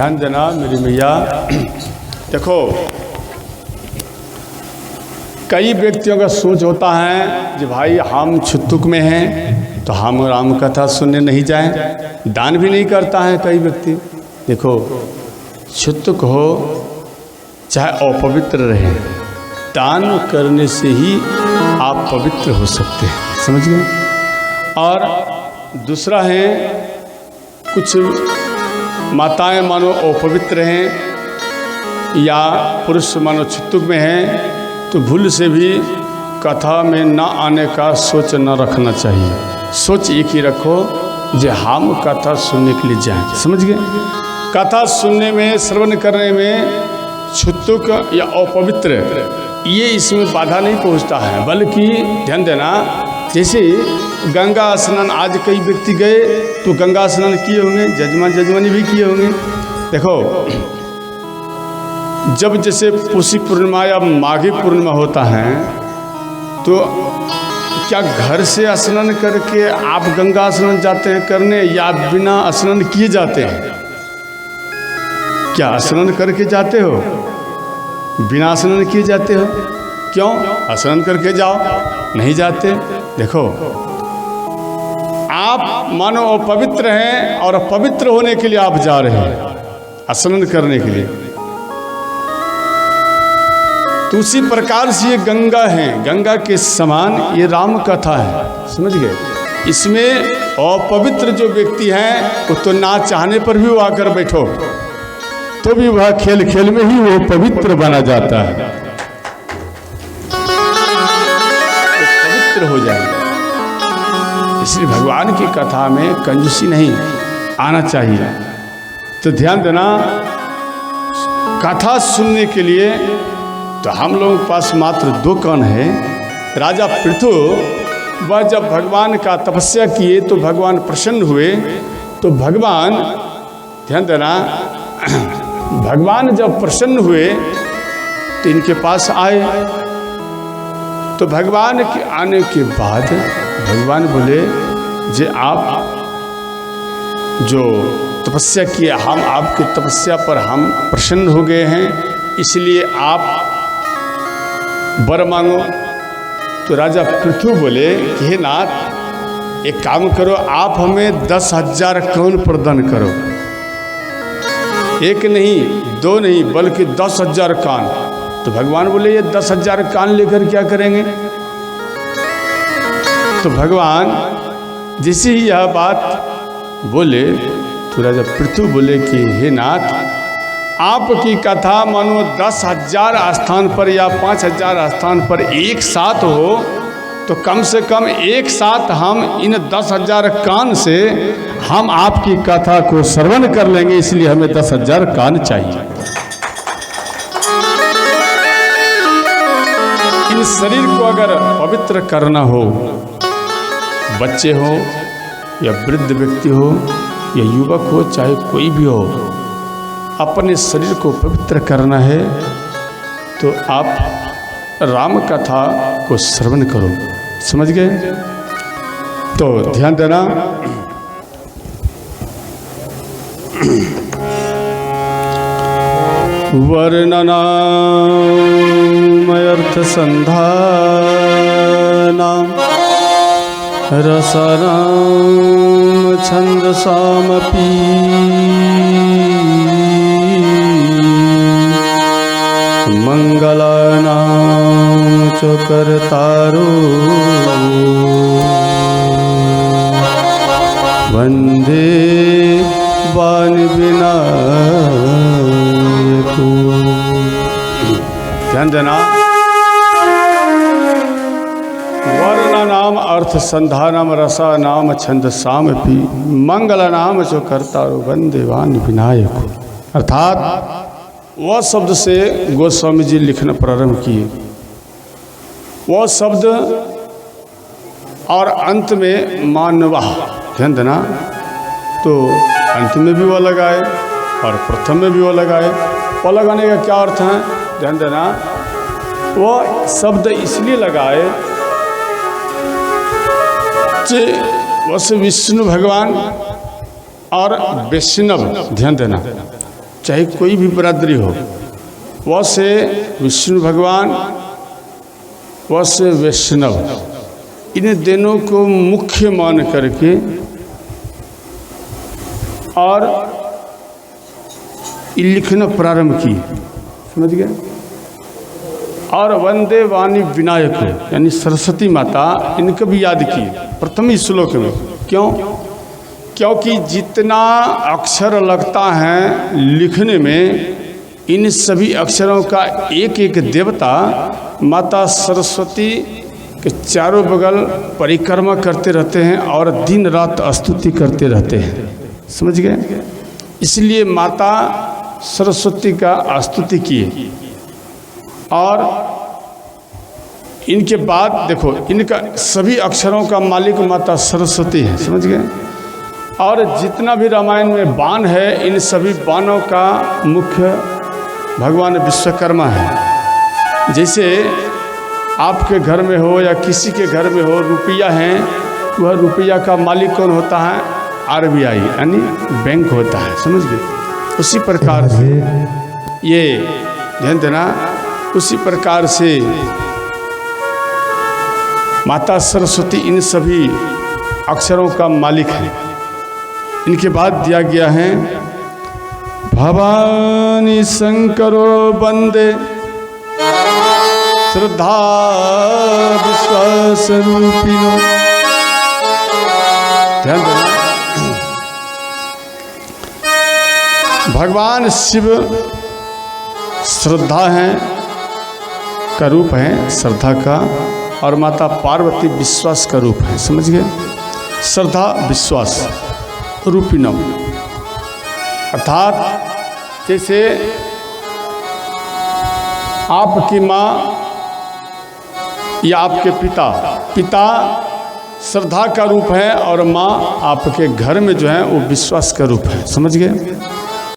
ध्यान देना मेरी मैया। देखो, कई व्यक्तियों का सोच होता है कि भाई हम छुतुक में हैं तो हम राम कथा सुनने नहीं जाएं, दान भी नहीं करता है कई व्यक्ति। देखो, छुतुक हो चाहे अपवित्र रहे, दान करने से ही आप पवित्र हो सकते हैं, समझ गए। और दूसरा है, कुछ माताएं मानो अपवित्र हैं या पुरुष मानो छुतुक में हैं, तो भूल से भी कथा में न आने का सोच न रखना चाहिए। सोच एक ही रखो जो हम कथा सुनने के लिए जाएं, समझ गए। कथा सुनने में, श्रवण करने में छुतुक या अपवित्र ये इसमें बाधा नहीं पहुंचता है, बल्कि ध्यान देना, जैसे गंगा स्नान आज कई व्यक्ति गए तो गंगा स्नान किए होंगे, जजमान जजमानी भी किए होंगे। देखो, जब जैसे पूसी पूर्णिमा या माघी पूर्णिमा होता है तो क्या घर से स्नान करके आप गंगा स्नान जाते हैं करने या बिना स्नान किए जाते हैं? क्या स्नान करके जाते हो? बिना स्नान किए जाते हो? क्यों? स्नान करके जाओ, नहीं जाते। देखो, आप मानो अपवित्र हैं और पवित्र होने के लिए आप जा रहे हैं स्नान करने के लिए। तो उसी प्रकार से ये गंगा है, गंगा के समान ये राम कथा है, समझ गए। इसमें अपवित्र जो व्यक्ति हैं वो तो ना चाहने पर भी वो आकर बैठो तो भी वह खेल खेल में ही वो पवित्र बना जाता है, तो पवित्र हो जाएगा। इसलिए भगवान की कथा में कंजूसी नहीं आना चाहिए। तो ध्यान देना, कथा सुनने के लिए तो हम लोगों के पास मात्र 2 कान है। राजा पृथु वह जब भगवान का तपस्या किए तो भगवान प्रसन्न हुए, तो भगवान, ध्यान देना, भगवान जब प्रसन्न हुए तो इनके पास आए। तो भगवान के आने के बाद भगवान बोले, जे आप जो तपस्या किए, हम आपकी तपस्या पर हम प्रसन्न हो गए हैं, इसलिए आप वर मांगो। तो राजा पृथु बोले कि हे नाथ, एक काम करो, आप हमें 10,000 कान प्रदान करो। 1 नहीं, 2 नहीं, बल्कि 10,000 कान। तो भगवान बोले, ये 10,000 कान लेकर क्या करेंगे? तो भगवान जैसे ही यह बात बोले तो राजा पृथु बोले कि हे नाथ, आपकी कथा मानो 10,000 स्थान पर या 5,000 स्थान पर एक साथ हो तो कम से कम एक साथ हम इन 10,000 कान से हम आपकी कथा को श्रवण कर लेंगे, इसलिए हमें 10,000 कान चाहिए। इन शरीर को अगर पवित्र करना हो, बच्चे हो या वृद्ध व्यक्ति हो या युवक हो, चाहे कोई भी हो, अपने शरीर को पवित्र करना है तो आप राम कथा को श्रवण करो, समझ गए। तो ध्यान देना, वर्णनामयर्थ संधानाम रसनाम छंदसामपि मंगलानां च कर्तारो वंदे वाणिविनायको। ध्यान देना, वर्णनाम अर्थ संधानम रसानाम छंदसामपि मंगलानाम च कर्तारो वंदे वाणिविनायको। अर्थात वह शब्द से गोस्वामी जी लिखना प्रारंभ किए, वह शब्द और अंत में मानवा। ध्यान देना, तो अंत में भी वह लगाए और प्रथम में भी वह लगाए। वह लगाने का क्या अर्थ है? ध्यान देना, वह शब्द इसलिए लगाए कि वह विष्णु भगवान और वैष्णव, ध्यान देना, चाहे कोई भी बरादरी हो, वह से विष्णु भगवान, वह से वैष्णव, इन दोनों को मुख्य मान करके और लिखना प्रारंभ की, समझ गए। और वंदे वाणी विनायक, यानी सरस्वती माता, इनको भी याद की प्रथम ही श्लोक में। क्यों? क्योंकि जितना अक्षर लगता है लिखने में, इन सभी अक्षरों का एक एक देवता माता सरस्वती के चारों बगल परिक्रमा करते रहते हैं और दिन रात स्तुति करते रहते हैं, समझ गए। इसलिए माता सरस्वती का स्तुति किए। और इनके बाद देखो, इनका सभी अक्षरों का मालिक माता सरस्वती है, समझ गए। और जितना भी रामायण में बाण है, इन सभी बाणों का मुख्य भगवान विश्वकर्मा है। जैसे आपके घर में हो या किसी के घर में हो रुपया है, वह रुपया का मालिक कौन होता है? RBI, यानी बैंक होता है, समझ गए। उसी प्रकार से ये ध्यान देना, उसी प्रकार से माता सरस्वती इन सभी अक्षरों का मालिक है। इनके बाद दिया गया है भवानी शंकरो वंदे श्रद्धा विश्वास रूपिणो। ध्यान देना, भगवान शिव श्रद्धा है का रूप है, श्रद्धा का, और माता पार्वती विश्वास का रूप है, समझ गए। श्रद्धा विश्वास रूपिणम, अर्थात जैसे आपकी माँ या आपके पिता श्रद्धा का रूप है, और माँ आपके घर में जो है वो विश्वास का रूप है, समझ गए।